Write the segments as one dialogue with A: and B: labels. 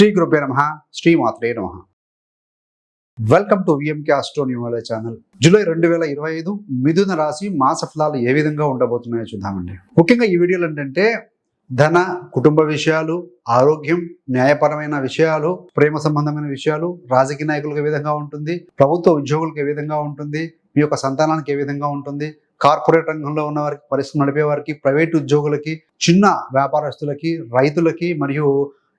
A: శ్రీ గురుభ్యో నమః. శ్రీమాత్రే నమః. Welcome to VMK astro numerology channel. July 2025 మిథున రాశి మాస ఫలాలు ఏ విధంగా ఉండబోతున్నాయో చూద్దామండి. ముఖ్యంగా ఈ వీడియోలు ఏంటంటే ధన, కుటుంబ విషయాలు, ఆరోగ్యం, న్యాయపరమైన విషయాలు, ప్రేమ సంబంధమైన విషయాలు, రాజకీయ నాయకులకు ఏ విధంగా ఉంటుంది, ప్రభుత్వ ఉద్యోగులకు ఏ విధంగా ఉంటుంది, మీ యొక్క సంతానానికి ఏ విధంగా ఉంటుంది, కార్పొరేట్ రంగంలో ఉన్న వారికి, పరిశ్రమ నడిపే వారికి, ప్రైవేట్ ఉద్యోగులకి, చిన్న వ్యాపారస్తులకి, రైతులకి మరియు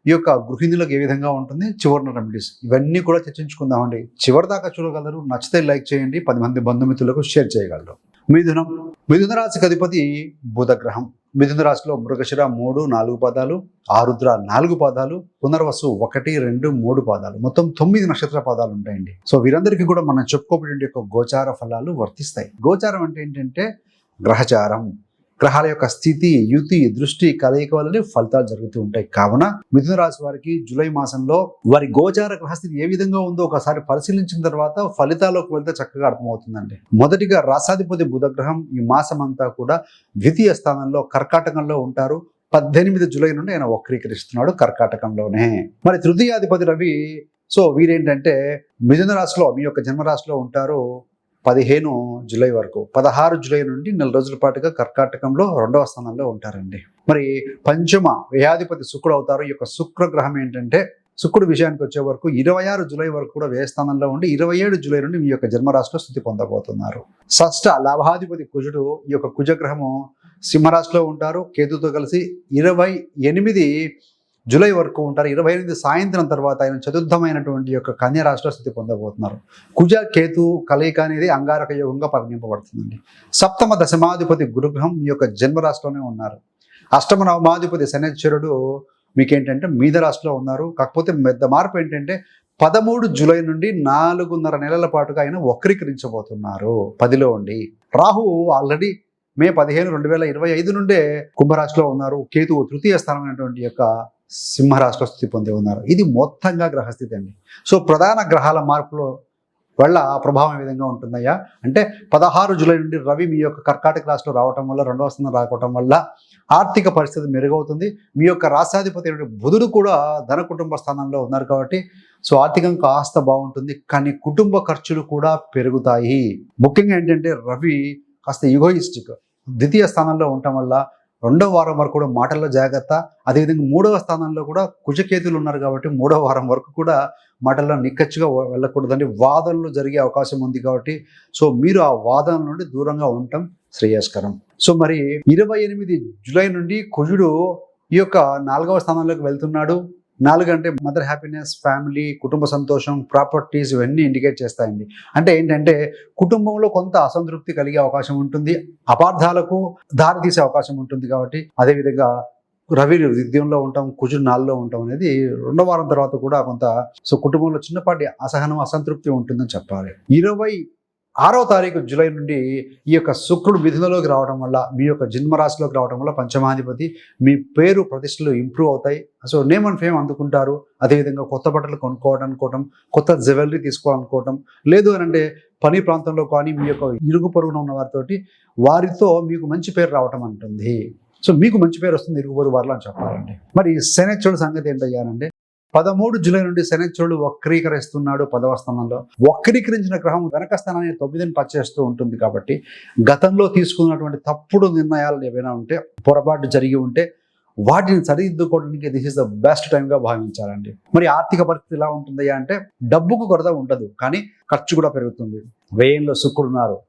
A: ఈ యొక్క గృహిణులకు ఏ విధంగా ఉంటుంది, చివరిన రెమెడీస్, ఇవన్నీ కూడా చర్చించుకుందామండి. చివరి దాకా చూడగలరు. నచ్చితే లైక్ చేయండి, 10 మంది బంధుమిత్రులకు షేర్ చేయగలరు. మిథున రాశికి అధిపతి బుధ గ్రహం. మిథున రాశిలో మృగశిర 3, 4 పాదాలు, ఆరుద్ర 4 పాదాలు, పునర్వసు 1, 2, 3 పాదాలు, మొత్తం 9 నక్షత్ర పాదాలు ఉంటాయండి. సో వీరందరికీ కూడా మనం చెప్పుకోబడి యొక్క గోచార ఫలాలు వర్తిస్తాయి. గోచారం అంటే ఏంటంటే గ్రహచారం, గ్రహాల యొక్క స్థితి, యుతి, దృష్టి కలయిక వల్లనే ఫలితాలు జరుగుతూ ఉంటాయి. కావున మిథున రాశి వారికి జూలై మాసంలో వారి గోచార గ్రహస్థితి ఏ విధంగా ఉందో ఒకసారి పరిశీలించిన తర్వాత ఫలితాల్లోకి వెళ్తే చక్కగా అర్థమవుతుందండి. మొదటిగా రాసాధిపతి బుధ గ్రహం ఈ మాసం అంతా కూడా ద్వితీయ స్థానంలో కర్కాటకంలో ఉంటారు. 18 జూలై నుండి ఆయన వక్రీకరిస్తున్నాడు కర్కాటకంలోనే. మరి తృతీయాధిపతి రవి, సో వీరేంటంటే మిథున రాశిలో మీ యొక్క జన్మరాశిలో ఉంటారు 15 జూలై వరకు. 16 జూలై నుండి 4 రోజుల పాటుగా కర్కాటకంలో 2వ స్థానంలో ఉంటారండి. మరి పంచమ వ్యయాధిపతి శుక్రుడు అవుతారు. ఈ యొక్క శుక్ర గ్రహం ఏంటంటే శుక్రుడు విషయానికి వచ్చే వరకు 26 జూలై వరకు కూడా వ్యయ స్థానంలో ఉండి 27 జూలై నుండి మీ యొక్క జన్మరాశిలో స్థితి పొందబోతున్నారు. షష్ఠ లాభాధిపతి కుజుడు, ఈ యొక్క కుజగ్రహము సింహరాశిలో ఉంటారు కేతుతో కలిసి 28 జూలై వరకు ఉంటారు. 28 సాయంత్రం తర్వాత ఆయన చతుర్థమైనటువంటి యొక్క కన్యా రాశిలో స్థితి పొందబోతున్నారు. కుజ కేతు కలయిక అనేది అంగారక యోగంగా పరిగణింపబడుతుందండి. సప్తమ దశమాధిపతి గురుగ్రహం మీ యొక్క జన్మరాశిలోనే ఉన్నారు. అష్టమ నవమాధిపతి శనిశ్చరుడు మీకేంటంటే మీన రాశిలో ఉన్నారు. కాకపోతే పెద్ద మార్పు ఏంటంటే 13 జూలై నుండి 4.5 నెలల పాటుగా ఆయన వక్రీకరించబోతున్నారు 10లో ఉండి. రాహువు ఆల్రెడీ మే 15, 2025 నుండే కుంభరాశిలో ఉన్నారు. కేతువు తృతీయ స్థానమైనటువంటి యొక్క సింహరాశిలో స్థితి పొంది ఉన్నారు. ఇది మొత్తంగా గ్రహస్థితి అండి. సో ప్రధాన గ్రహాల మార్పులో వల్ల ప్రభావం ఏ విధంగా ఉంటుందయ్యా అంటే 16 జూలై నుండి రవి మీ యొక్క కర్కాటక రాశిలో రావటం వల్ల, 2వ స్థానం రావటం వల్ల ఆర్థిక పరిస్థితి మెరుగవుతుంది. మీ యొక్క రాష్ట్రాధిపతి బుధుడు కూడా ధన కుటుంబ స్థానంలో ఉన్నారు కాబట్టి సో ఆర్థికంగా కాస్త బాగుంటుంది. కానీ కుటుంబ ఖర్చులు కూడా పెరుగుతాయి. ముఖ్యంగా ఏంటంటే రవి కాస్త ఈగోయిస్టిక్ ద్వితీయ స్థానంలో ఉండటం వల్ల 2వ వారం వరకు కూడా మాటల్లో జాగ్రత్త. అదేవిధంగా 3వ స్థానంలో కూడా కుజకేతులు ఉన్నారు కాబట్టి 3వ వారం వరకు కూడా మాటల్లో నిక్కచ్చిగా వెళ్ళకూడదండి. వాదనలు జరిగే అవకాశం ఉంది కాబట్టి సో మీరు ఆ వాదనల నుండి దూరంగా ఉండటం శ్రేయస్కరం. సో మరి 28 జూలై నుండి కుజుడు ఈ యొక్క 4వ స్థానంలోకి వెళ్తున్నాడు. 4 అంటే మదర్ హ్యాపీనెస్, ఫ్యామిలీ, కుటుంబ సంతోషం, ప్రాపర్టీస్ ఇవన్నీ ఇండికేట్ చేస్తాయండి. అంటే ఏంటంటే కుటుంబంలో కొంత అసంతృప్తి కలిగే అవకాశం ఉంటుంది, అపార్థాలకు దారి తీసే అవకాశం ఉంటుంది. కాబట్టి అదేవిధంగా రవి విద్యంలో ఉంటాం, కుజుడు 4లో ఉంటాం అనేది 2వ వారం తర్వాత కూడా కొంత సో కుటుంబంలో చిన్నపాటి అసహనం, అసంతృప్తి ఉంటుందని చెప్పాలి. 26వ తారీఖు జూలై నుండి ఈ యొక్క శుక్రుడు మిథునలోకి రావడం వల్ల, మీ యొక్క జన్మరాశిలోకి రావడం వల్ల పంచమాధిపతి మీ పేరు ప్రతిష్టలు ఇంప్రూవ్ అవుతాయి. సో నేమ్ అండ్ ఫేమ్ అందుకుంటారు. అదేవిధంగా కొత్త బట్టలు కొనుక్కోవడం, కొత్త జ్యువెలరీ తీసుకోవాలనుకోవటం, లేదు అని అంటే పని ప్రాంతంలో కానీ మీ యొక్క ఇరుగు పొరుగున ఉన్న వారితో మీకు మంచి పేరు రావటం అంటుంది. సో మీకు మంచి పేరు వస్తుంది ఇరుగు పొరుగు వారిలో అని చెప్పాలండి. మరి శనిశ్చరుడు సంగతి ఏంటయ్యానంటే 13 జూలై నుండి శనిశ్చరుడు వక్రీకరిస్తున్నాడు 10వ స్థానంలో. వక్రీకరించిన గ్రహం వెనక స్థానాన్ని 9ని పచ్చేస్తూ ఉంటుంది కాబట్టి గతంలో తీసుకున్నటువంటి తప్పుడు నిర్ణయాలు ఏవైనా ఉంటే, పొరపాటు జరిగి ఉంటే వాటిని సరిదిద్దుకోవడానికి దిస్ ఇస్ ద బెస్ట్ టైంగా భావించాలండి. మరి ఆర్థిక పరిస్థితి ఎలా ఉంటుంది అంటే డబ్బుకు కొరత ఉండదు, కానీ ఖర్చు కూడా పెరుగుతుంది. వ్యయంలో శుక్రుడు ఉన్నారు.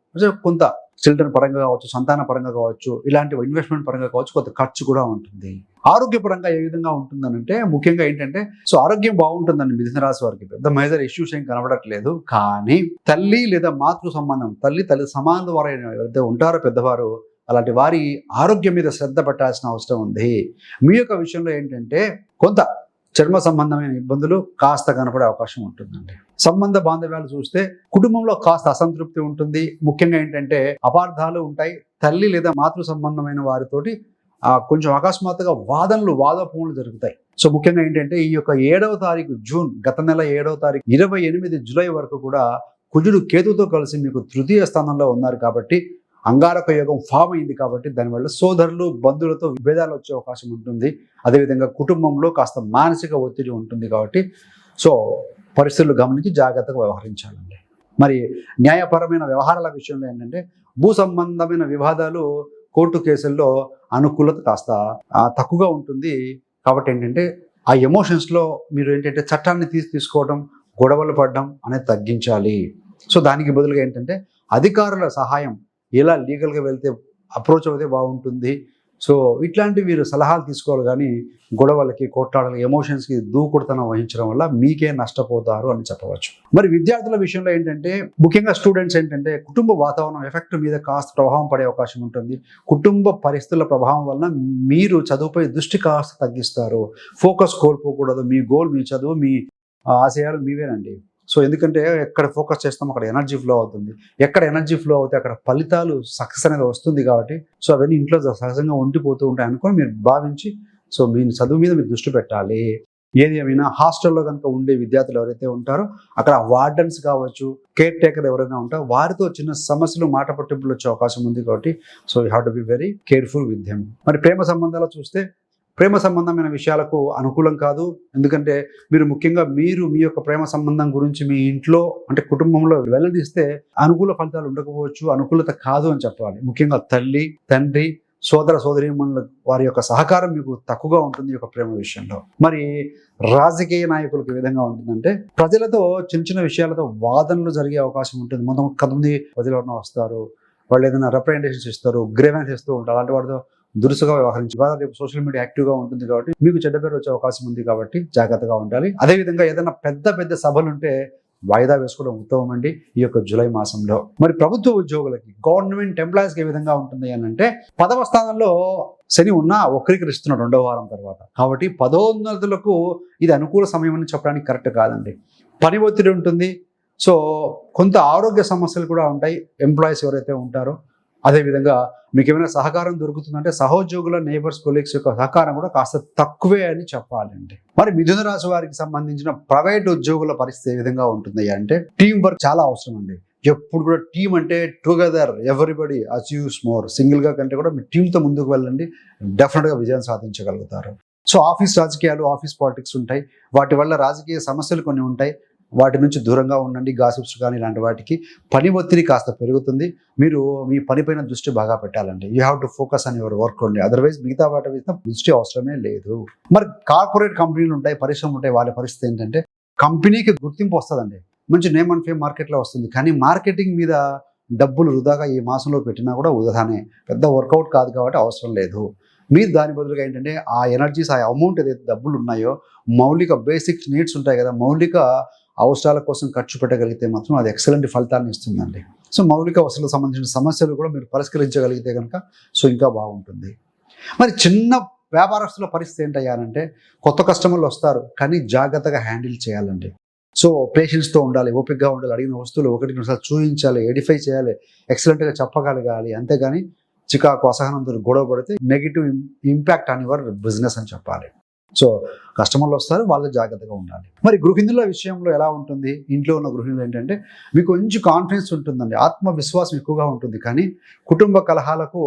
A: కొంత చిల్డ్రన్ పరంగా కావచ్చు, సంతాన పరంగా కావచ్చు, ఇలాంటి ఇన్వెస్ట్మెంట్ పరంగా కావచ్చు, కొంత ఖర్చు కూడా ఉంటుంది. ఆరోగ్యపరంగా ఏ విధంగా ఉంటుందనంటే ముఖ్యంగా ఏంటంటే సో ఆరోగ్యం బాగుంటుందండి. మిథున రాశి వారికి పెద్ద మేజర్ ఇష్యూస్ ఏం కనబడట్లేదు. కానీ తల్లి లేదా మాతృ సంబంధం, తల్లి సమాన వారు ఎవరైతే ఉంటారో పెద్దవారు, అలాంటి వారి ఆరోగ్యం మీద శ్రద్ధ పెట్టాల్సిన అవసరం ఉంది. మీ యొక్క విషయంలో ఏంటంటే కొంత చర్మ సంబంధమైన ఇబ్బందులు కాస్త కనపడే అవకాశం ఉంటుందండి. సంబంధ బాంధవ్యాలు చూస్తే కుటుంబంలో కాస్త అసంతృప్తి ఉంటుంది. ముఖ్యంగా ఏంటంటే అపార్థాలు ఉంటాయి. తల్లి లేదా మాతృ సంబంధమైన వారితోటి కొంచెం అకస్మాత్తుగా వాదపూములు జరుగుతాయి. సో ముఖ్యంగా ఏంటంటే ఈ యొక్క 7వ తారీఖు జూన్, గత నెల 7వ తారీఖు 28 జూలై వరకు కూడా కుజుడు కేతుతో కలిసి మీకు తృతీయ స్థానంలో ఉన్నారు కాబట్టి అంగారక యోగం ఫామ్ అయింది కాబట్టి దానివల్ల సోదరులు బంధువులతో విభేదాలు వచ్చే అవకాశం ఉంటుంది. అదేవిధంగా కుటుంబంలో కాస్త మానసిక ఒత్తిడి ఉంటుంది కాబట్టి సో పరిస్థితులు గమనించి జాగ్రత్తగా వ్యవహరించాలండి. మరి న్యాయపరమైన వ్యవహారాల విషయంలో ఏంటంటే భూ సంబంధమైన వివాదాలు కోర్టు కేసుల్లో అనుకూలత కాస్త తక్కువగా ఉంటుంది. కాబట్టి ఏంటంటే ఆ ఎమోషన్స్లో మీరు ఏంటంటే చట్టాన్ని తీసుకోవడం, గొడవలు పడడం అనేది తగ్గించాలి. సో దానికి బదులుగా ఏంటంటే అధికారుల సహాయం, ఎలా లీగల్గా వెళ్తే అప్రోచ్ అవుతే బాగుంటుంది, సో ఇట్లాంటివి మీరు సలహాలు తీసుకోవాలి. కానీ గొడవలకి, కొట్లాడలకి, ఎమోషన్స్కి దూకుడుతనం వహించడం వల్ల మీకే నష్టపోతారు అని చెప్పవచ్చు. మరి విద్యార్థుల విషయంలో ఏంటంటే ముఖ్యంగా స్టూడెంట్స్ ఏంటంటే కుటుంబ వాతావరణం ఎఫెక్ట్ మీద కాస్త ప్రభావం పడే అవకాశం ఉంటుంది. కుటుంబ పరిస్థితుల ప్రభావం వలన మీరు చదువుపై దృష్టి కాస్త తగ్గిస్తారు. ఫోకస్ కోల్పోకూడదు. మీ గోల్, మీ చదువు, మీ ఆశయాలు మీవేనండి. సో ఎందుకంటే ఎక్కడ ఫోకస్ చేస్తాం అక్కడ ఎనర్జీ ఫ్లో అవుతుంది. ఎక్కడ ఎనర్జీ ఫ్లో అవుతే అక్కడ ఫలితాలు సక్సెస్ అనేది వస్తుంది. కాబట్టి సో అవన్నీ ఇంట్లో సహజంగా ఉండిపోతూ ఉంటాయి అనుకొని మీరు భావించి సో మీ చదువు మీద మీరు దృష్టి పెట్టాలి. ఏది ఏమైనా హాస్టల్లో కనుక ఉండే విద్యార్థులు ఎవరైతే ఉంటారో అక్కడ వార్డెన్స్ కావచ్చు, కేర్ టేకర్ ఎవరైనా ఉంటారో వారితో చిన్న సమస్యలు, మాట పట్టింపులు వచ్చే అవకాశం ఉంది. కాబట్టి so you have to be very careful with them. మరి ప్రేమ సంబంధాలు చూస్తే ప్రేమ సంబంధమైన విషయాలకు అనుకూలం కాదు. ఎందుకంటే మీరు ముఖ్యంగా మీ యొక్క ప్రేమ సంబంధం గురించి మీ ఇంట్లో అంటే కుటుంబంలో వెల్లడిస్తే అనుకూల ఫలితాలు ఉండకపోవచ్చు, అనుకూలత కాదు అని చెప్పాలి. ముఖ్యంగా తల్లి, తండ్రి, సోదర సోదరీమణుల వారి యొక్క సహకారం మీకు తక్కువగా ఉంటుంది ఈ యొక్క ప్రేమ విషయంలో. మరి రాజకీయ నాయకులకు ఏ విధంగా ఉంటుందంటే ప్రజలతో చిన్న చిన్న విషయాలతో వాదనలు జరిగే అవకాశం ఉంటుంది. కొంతమంది ప్రజలు ఎవరైనా వస్తారు, వాళ్ళు ఏదైనా రిప్రజెంటేషన్స్ ఇస్తారు, గ్రీవెన్స్ ఇస్తూ ఉంటారు. అలాంటి వాటితో దురుసుగా వ్యవహరించి రేపు సోషల్ మీడియా యాక్టివ్గా ఉంటుంది కాబట్టి మీకు చెడ్డ పేరు వచ్చే అవకాశం ఉంది. కాబట్టి జాగ్రత్తగా ఉండాలి. అదేవిధంగా ఏదైనా పెద్ద సభలు ఉంటే వాయిదా వేసుకోవడం ఉత్తమం అండి ఈ యొక్క జూలై మాసంలో. మరి ప్రభుత్వ ఉద్యోగులకి, గవర్నమెంట్ ఎంప్లాయీస్కి ఏ విధంగా ఉంటుంది అని అంటే 10వ స్థానంలో శని ఉన్నా వక్రీకరిస్తున్నాడు 2వ వారం తర్వాత. కాబట్టి పదోన్నతులకు ఇది అనుకూల సమయం అని చెప్పడానికి కరెక్ట్ కాదండి. పని ఒత్తిడి ఉంటుంది. సో కొంత ఆరోగ్య సమస్యలు కూడా ఉంటాయి ఎంప్లాయీస్ ఎవరైతే ఉంటారో. అదేవిధంగా మీకు ఏమైనా సహకారం దొరుకుతుందంటే సహోద్యోగుల, నేబర్స్, కొలీగ్స్ యొక్క సహకారం కూడా కాస్త తక్కువే అని చెప్పాలండి. మరి మిథున రాశి వారికి సంబంధించిన ప్రైవేట్ ఉద్యోగుల పరిస్థితి ఏ విధంగా ఉంటుంది అంటే టీం వర్క్ చాలా అవసరం అండి. ఎప్పుడు కూడా టీం అంటే టుగెదర్, ఎవ్రీబడి అచీవ్స్ మోర్. సింగిల్గా కంటే కూడా మీ టీంతో ముందుకు వెళ్ళండి, డెఫినెట్గా విజయం సాధించగలుగుతారు. సో ఆఫీస్ రాజకీయాలు, ఆఫీస్ పాలిటిక్స్ ఉంటాయి. వాటి వల్ల రాజకీయ సమస్యలు కొన్ని ఉంటాయి. వాటి నుంచి దూరంగా ఉండండి. గాసిప్స్ కానీ ఇలాంటి వాటికి. పని ఒత్తిడి కాస్త పెరుగుతుంది. మీరు మీ పనిపైన దృష్టి బాగా పెట్టాలండి. You have to focus on your work only. Otherwise మిగతా వాటి మీద దృష్టి అవసరమే లేదు. మరి కార్పొరేట్ కంపెనీలు ఉంటాయి, పరిశ్రమలు ఉంటాయి. వాళ్ళ పరిస్థితి ఏంటంటే కంపెనీకి గుర్తింపు వస్తుందండి, మంచి నేమ్ అండ్ ఫేమ్ మార్కెట్లో వస్తుంది. కానీ మార్కెటింగ్ మీద డబ్బులు వృధాగా ఈ మాసంలో పెట్టినా కూడా వృధానే, పెద్ద వర్కౌట్ కాదు. కాబట్టి అవసరం లేదు. మీరు దాని బదులుగా ఏంటంటే ఆ ఎనర్జీస్, ఆ అమౌంట్ ఏదైతే డబ్బులు ఉన్నాయో, మౌలిక బేసిక్ నీడ్స్ ఉంటాయి కదా, మౌలిక అవసరాల కోసం ఖర్చు పెట్టగలిగితే మాత్రం అది ఎక్సలెంట్ ఫలితాన్ని ఇస్తుందండి. సో మౌలిక అవసరాలకు సంబంధించిన సమస్యలు కూడా మీరు పరిష్కరించగలిగితే కనుక సో ఇంకా బాగుంటుంది. మరి చిన్న వ్యాపారస్తుల పరిస్థితి ఏంటయ్యానంటే కొత్త కస్టమర్లు వస్తారు, కానీ జాగ్రత్తగా హ్యాండిల్ చేయాలండి. సో పేషెన్స్తో ఉండాలి, ఓపికగా ఉండాలి. అడిగిన వస్తువులు ఒకటి రెండుసార్లు చూపించాలి, ఎడిఫై చేయాలి, ఎక్సలెంట్గా చెప్పగలగాలి. అంతేగాని చికాకు, అసహనంతో గొడవ పడితే negative impact on your business అని చెప్పాలి. సో కస్టమర్లు వస్తారు, వాళ్ళు జాగ్రత్తగా ఉండాలి. మరి గృహిణుల విషయంలో ఎలా ఉంటుంది? ఇంట్లో ఉన్న గృహిణులు ఏంటంటే మీకు మంచి కాన్ఫిడెన్స్ ఉంటుందండి, ఆత్మవిశ్వాసం ఎక్కువగా ఉంటుంది. కానీ కుటుంబ కలహాలకు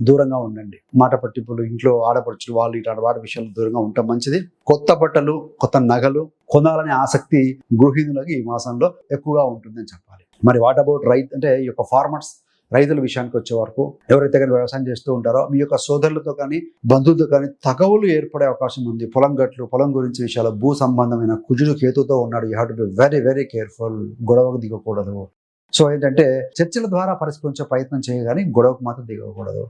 A: దూరంగా ఉండండి. మాట పట్టింపులు, ఇంట్లో ఆడపడుచులు వాళ్ళు ఇట్లాంటి వాటి విషయాలు దూరంగా ఉండటం మంచిది. కొత్త బట్టలు, కొత్త నగలు కొనాలనే ఆసక్తి గృహిణులకి ఈ మాసంలో ఎక్కువగా ఉంటుందని చెప్పాలి. మరి వాట్ అబౌట్ అంటే ఈ యొక్క ఫార్మర్స్, రైతుల విషయానికి వచ్చే వరకు ఎవరైతే కానీ వ్యవసాయం చేస్తూ ఉంటారో మీ యొక్క సోదరులతో కానీ బంధువులతో కానీ తగవులు ఏర్పడే అవకాశం ఉంది. పొలం గట్లు, పొలం గురించి విషయాలు, భూ సంబంధమైన కుజుడు కేతుతో ఉన్నాడు. You have to be very very careful. గొడవకు దిగకూడదు. సో ఏంటంటే చర్చల ద్వారా పరిష్కరించే ప్రయత్నం చేయగానే గొడవకు మాత్రం దిగకూడదు.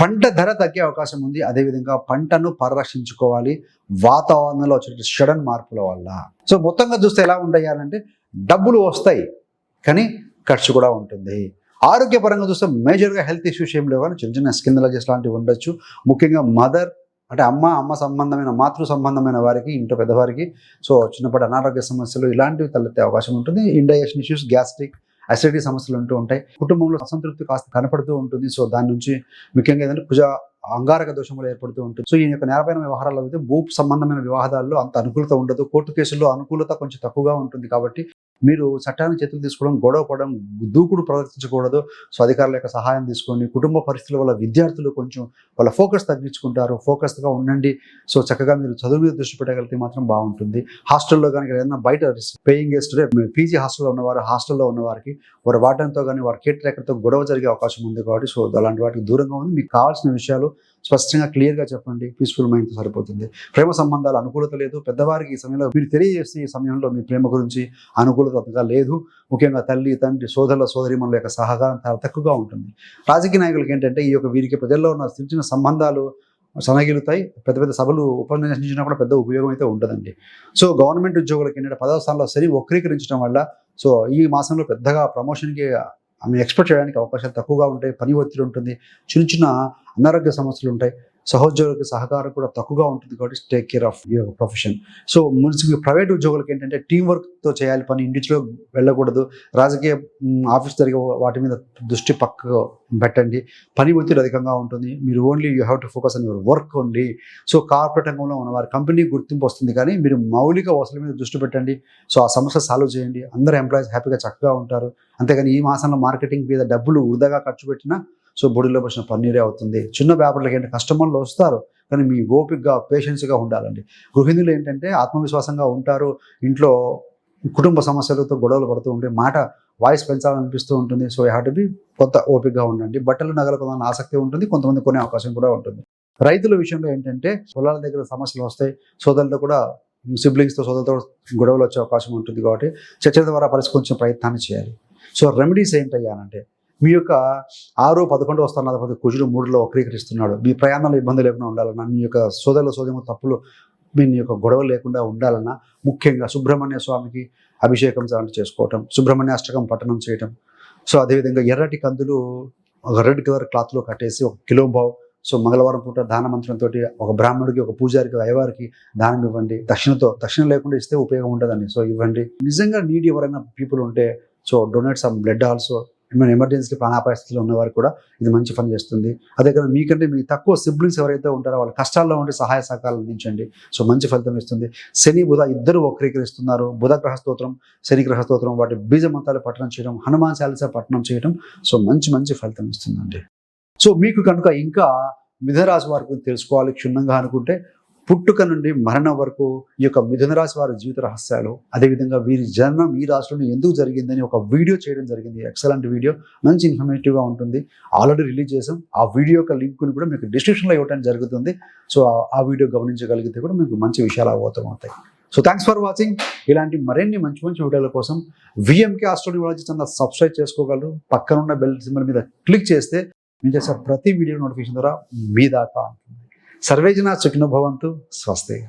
A: పంట ధర తగ్గే అవకాశం ఉంది. అదేవిధంగా పంటను పరిరక్షించుకోవాలి వాతావరణంలో వచ్చే సడన్ మార్పుల వల్ల. సో మొత్తంగా చూస్తే ఎలా ఉంటాయంటే డబ్బులు వస్తాయి, కానీ ఖర్చు కూడా ఉంటుంది. ఆరోగ్యపరంగా చూస్తే మేజర్గా హెల్త్ ఇష్యూస్ ఏం లేవు, కానీ చిన్న చిన్న స్కిన్ అలర్జీస్ లాంటివి ఉండొచ్చు. ముఖ్యంగా మదర్ అంటే అమ్మ సంబంధమైన, మాతృ సంబంధమైన వారికి, ఇంట్లో పెద్దవారికి సో చిన్నప్పటి అనారోగ్య సమస్యలు ఇలాంటివి తలెత్తే అవకాశం ఉంటుంది. ఇండైజెషన్ ఇష్యూస్, గ్యాస్ట్రిక్, అసిడిటీ సమస్యలు ఉంటూ ఉంటాయి. కుటుంబంలో అసంతృప్తి కాస్త కనపడుతూ ఉంటుంది. సో దాని నుంచి ముఖ్యంగా ఏంటంటే కుజ అంగారక దోషములు ఏర్పడుతూ ఉంటుంది. సో ఈ యొక్క నేరపైన వ్యవహారాలు అయితే భూ సంబంధమైన వివాదాల్లో అంత అనుకూలత ఉండదు. కోర్టు కేసుల్లో అనుకూలత కొంచెం తక్కువగా ఉంటుంది. కాబట్టి మీరు చట్టాన్ని చేతులు తీసుకోవడం, గొడవ పడడం, దూకుడు ప్రదర్శించకూడదు. సో అధికారుల యొక్క సహాయం తీసుకోండి. కుటుంబ పరిస్థితుల వల్ల విద్యార్థులు కొంచెం వాళ్ళ ఫోకస్ తగ్గించుకుంటారు. ఫోకస్గా ఉండండి. సో చక్కగా మీరు చదువు మీద దృష్టి పెట్టగలిగితే మాత్రం బాగుంటుంది. హాస్టల్లో కనుక ఏదైనా బయట పేయింగ్ గెస్ట్ పీజీ హాస్టల్లో ఉన్నవారు, హాస్టల్లో ఉన్నవారికి వారి వార్డెన్తో కానీ వారి కేర్ టేకర్తో గొడవ జరిగే అవకాశం ఉంది కాబట్టి సో అలాంటి వాటికి దూరంగా ఉంది. మీకు కావాల్సిన విషయాలు స్పష్టంగా క్లియర్గా చెప్పండి. పీస్ఫుల్ మైండ్తో సరిపోతుంది. ప్రేమ సంబంధాలు అనుకూలత లేదు. పెద్దవారికి ఈ సమయంలో మీరు తెలియజేస్తే ఈ సమయంలో మీ ప్రేమ గురించి అనుకూలతగా లేదు. ముఖ్యంగా తల్లి, తండ్రి, సోదరుల, సోదరీమణుల యొక్క సహకారం చాలా తక్కువగా ఉంటుంది. రాజకీయ నాయకులకి ఏంటంటే ఈ యొక్క వీరికి ప్రజల్లో ఉన్న చిన్న చిన్న సంబంధాలు సనగిలుతాయి. పెద్ద పెద్ద సభలు ఉపన్యసించినా కూడా పెద్ద ఉపయోగం అయితే ఉండదండి. సో గవర్నమెంట్ ఉద్యోగులకి ఏంటంటే 10వ స్థానంలో శని వక్రీకరించడం వల్ల సో ఈ మాసంలో పెద్దగా ప్రమోషన్కి ఎక్స్పెక్ట్ చేయడానికి అవకాశాలు తక్కువగా ఉంటాయి. పని ఒత్తిడి ఉంటుంది. చిన్న చిన్న అనారోగ్య సమస్యలు ఉంటాయి. సహోద్యోగులకి సహకారం కూడా తక్కువగా ఉంటుంది కాబట్టి take care of your profession. So municipal private ఉద్యోగులకి ఏంటంటే టీం వర్క్తో చేయాలి పని, ఇండివిజువల్గా వెళ్ళకూడదు. రాజకీయ ఆఫీస్ జరిగే వాటి మీద దృష్టి పక్కకు పెట్టండి. పని ఒత్తిడి అధికంగా ఉంటుంది. మీరు only you have to focus on your work only. So corporate రంగంలో ఉన్న వారి కంపెనీ గుర్తింపు వస్తుంది కానీ మీరు మౌలిక వసూల మీద దృష్టి పెట్టండి. సో ఆ సమస్య సాల్వ్ చేయండి. అందరూ ఎంప్లాయీస్ హ్యాపీగా చక్కగా ఉంటారు. అంతేగాని ఈ మాసంలో మార్కెటింగ్ మీద డబ్బులు వృధాగా ఖర్చు పెట్టినా సో బొడిలో వచ్చిన పన్నీరే అవుతుంది. చిన్న వ్యాపారులకు ఏంటంటే కస్టమర్లు వస్తారు కానీ మీ ఓపికగా పేషెన్స్గా ఉండాలండి. గృహిణులు ఏంటంటే ఆత్మవిశ్వాసంగా ఉంటారు. ఇంట్లో కుటుంబ సమస్యలతో గొడవలు పడుతూ ఉంటే వాయిస్ పెంచాలనిపిస్తూ ఉంటుంది. So you have to be కొత్త ఓపికగా ఉండండి. బట్టలు నగలు కొంతమంది ఆసక్తి ఉంటుంది, కొంతమంది కొనే అవకాశం కూడా ఉంటుంది. రైతుల విషయంలో ఏంటంటే పొలాల దగ్గర సమస్యలు వస్తాయి. సోదరులతో కూడా సిబ్లింగ్స్తో సోదరులతో గొడవలు వచ్చే అవకాశం ఉంటుంది కాబట్టి చర్చల ద్వారా పరిష్కరించే ప్రయత్నాన్ని చేయాలి. సో రెమెడీస్ ఏంటయ్యానంటే మీ యొక్క 6, 11వ స్థానాధిపతి కుజుడు 3లో వక్రీకరిస్తున్నాడు. మీ ప్రయాణంలో ఇబ్బంది లేకుండా ఉండాలన్నా, మీ యొక్క సోదరుల సోదరి తప్పులు మీ యొక్క గొడవ లేకుండా ఉండాలన్నా ముఖ్యంగా సుబ్రహ్మణ్య స్వామికి అభిషేకం చేసుకోవటం, సుబ్రహ్మణ్య అష్టకం పఠనం చేయటం. సో అదేవిధంగా ఎర్రటి కందులు ఒక రెడ్ కలర్ క్లాత్లో కట్టేసి 1 కిలోంబావు సో మంగళవారం పూట దాన మంత్రంతో ఒక బ్రాహ్మణుడికి, ఒక పూజారికి, అయ్యవారికి దానం ఇవ్వండి. దక్షిణ లేకుండా ఇస్తే ఉపయోగం ఉండదండి. సో ఇవ్వండి. నిజంగా నీడ్ ఎవరైనా పీపుల్ ఉంటే so donate some blood also. ఏమైనా ఎమర్జెన్సీ ప్రాణాపాయ స్థితిలో ఉన్నవారు కూడా ఇది మంచి పని చేస్తుంది. అదే కదా మీకంటే మీ తక్కువ సిబ్లింగ్స్ ఎవరైతే ఉంటారో వాళ్ళ కష్టాల్లో ఉంటే సహాయ సహకారాలు అందించండి. సో మంచి ఫలితం ఇస్తుంది. శని బుధ ఇద్దరు వక్రీకరిస్తున్నారు. బుధ గ్రహ స్తోత్రం, శని గ్రహ స్తోత్రం వాటి బీజ మంత్రాలు పఠనం చేయడం, హనుమాన్ చాలీసా పఠనం చేయడం సో మంచి ఫలితం ఇస్తుందండి. సో మీకు కనుక ఇంకా మిథున రాశి వారి గురించి తెలుసుకోవాలి క్షుణ్ణంగా అనుకుంటే పుట్టుక నుండి మరణం వరకు ఈ యొక్క మిథున రాశి వారి జీవిత రహస్యాలు, అదేవిధంగా వీరి జన్మం ఈ రాశిలో ఎందుకు జరిగిందని ఒక వీడియో చేయడం జరిగింది. ఎక్సలెంట్ వీడియో, మంచి ఇన్ఫర్మేటివ్గా ఉంటుంది. ఆల్రెడీ రిలీజ్ చేసాం. ఆ వీడియో యొక్క లింక్ని కూడా మీకు డిస్క్రిప్షన్లో ఇవ్వడం జరుగుతుంది. సో ఆ వీడియో గమనించగలిగితే కూడా మీకు మంచి విషయాలు అవగతమవుతాయి. So thanks for watching. ఇలాంటి మరిన్ని మంచి వీడియోల కోసం విఎంకే ఆస్ట్రోన్యూమాలజీ ఛానల్ సబ్స్క్రైబ్ చేసుకోగలరు. పక్కనున్న బెల్ సింబల్ మీద క్లిక్ చేస్తే నేను చేసే ప్రతి వీడియో నోటిఫికేషన్ ద్వారా మీ దాకా ఉంటుంది. సర్వే జనా సుఖినో భవంతు. స్వస్తి.